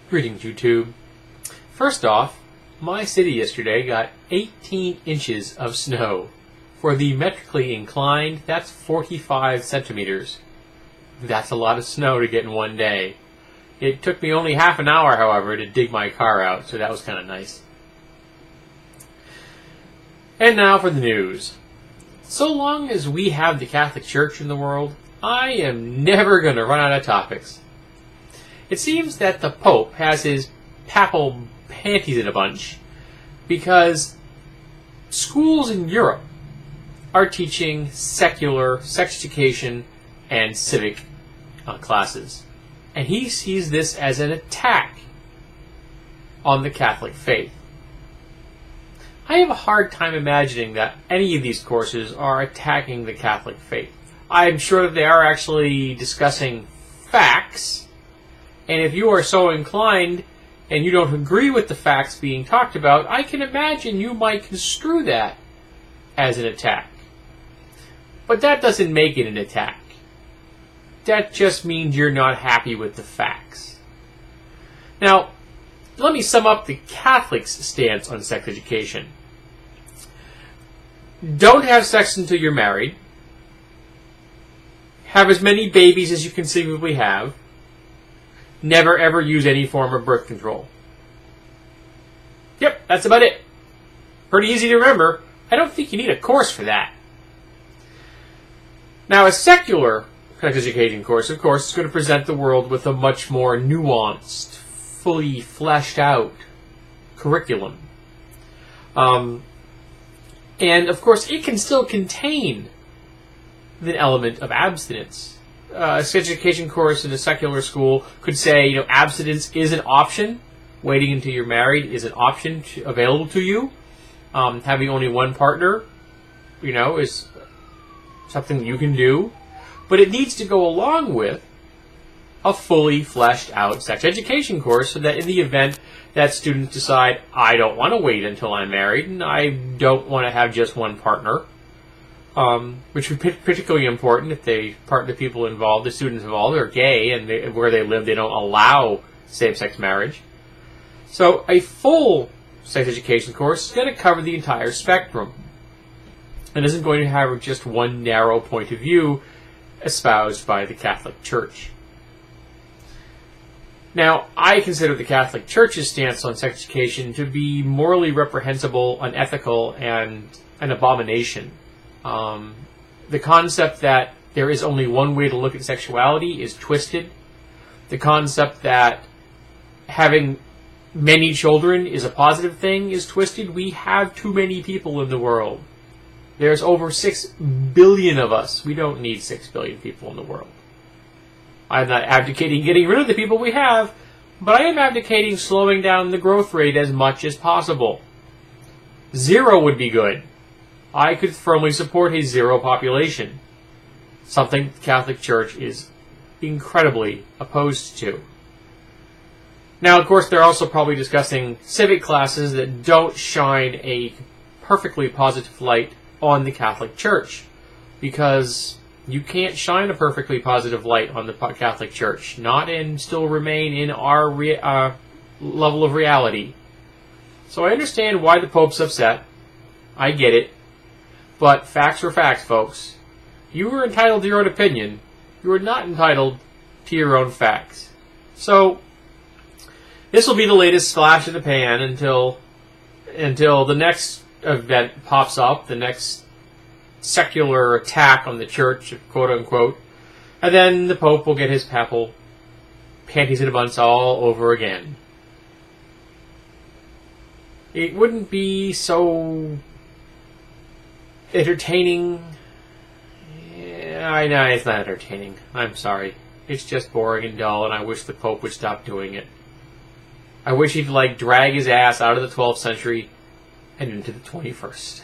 Greetings, YouTube. First off, my city yesterday got 18 inches of snow. For the metrically inclined, that's 45 centimeters. That's a lot of snow to get in one day. It took me only half an hour, however, to dig my car out, so that was kind of nice. And now for the news. So long as we have the Catholic Church in the world, I am never going to run out of topics. It seems that the Pope has his papal panties in a bunch because schools in Europe are teaching secular sex education and civic classes. And he sees this as an attack on the Catholic faith. I have a hard time imagining that any of these courses are attacking the Catholic faith. I'm sure that they are actually discussing facts. And if you are so inclined and you don't agree with the facts being talked about, I can imagine you might construe that as an attack. But that doesn't make it an attack. That just means you're not happy with the facts. Now, let me sum up the Catholics' stance on sex education. Don't have sex until you're married. Have as many babies as you conceivably have. Never ever use any form of birth control. Yep, that's about it. Pretty easy to remember. I don't think you need a course for that. Now, a secular sex education course, of course, is going to present the world with a much more nuanced, fully fleshed out curriculum. And, of course, it can still contain the element of abstinence. A sex education course in a secular school could say, abstinence is an option. Waiting until you're married is an option available to you. Having only one partner, is something you can do. But it needs to go along with a fully fleshed out sex education course so that in the event that students decide, I don't want to wait until I'm married and I don't want to have just one partner, which would be particularly important if the people involved, the students involved, are gay and where they live they don't allow same-sex marriage. So a full sex education course is going to cover the entire spectrum and isn't going to have just one narrow point of view espoused by the Catholic Church. Now, I consider the Catholic Church's stance on sex education to be morally reprehensible, unethical, and an abomination. The concept that there is only one way to look at sexuality is twisted. The concept that having many children is a positive thing is twisted. We have too many people in the world. There's over 6 billion of us. We don't need 6 billion people in the world. I'm not advocating getting rid of the people we have, but I am advocating slowing down the growth rate as much as possible. 0 would be good. I could firmly support a 0 population, something the Catholic Church is incredibly opposed to. Now, of course, they're also probably discussing civic classes that don't shine a perfectly positive light on the Catholic Church, because you can't shine a perfectly positive light on the Catholic Church, not and still remain in our level of reality. So I understand why the Pope's upset. I get it. But facts are facts, folks. You are entitled to your own opinion. You are not entitled to your own facts. So this will be the latest flash in the pan until the next event pops up, the next secular attack on the church, quote unquote, and then the Pope will get his papal panties in a bunch all over again. It wouldn't be so entertaining. Yeah, I know it's not entertaining. I'm sorry. It's just boring and dull, and I wish the Pope would stop doing it. I wish he'd drag his ass out of the 12th century and into the 21st.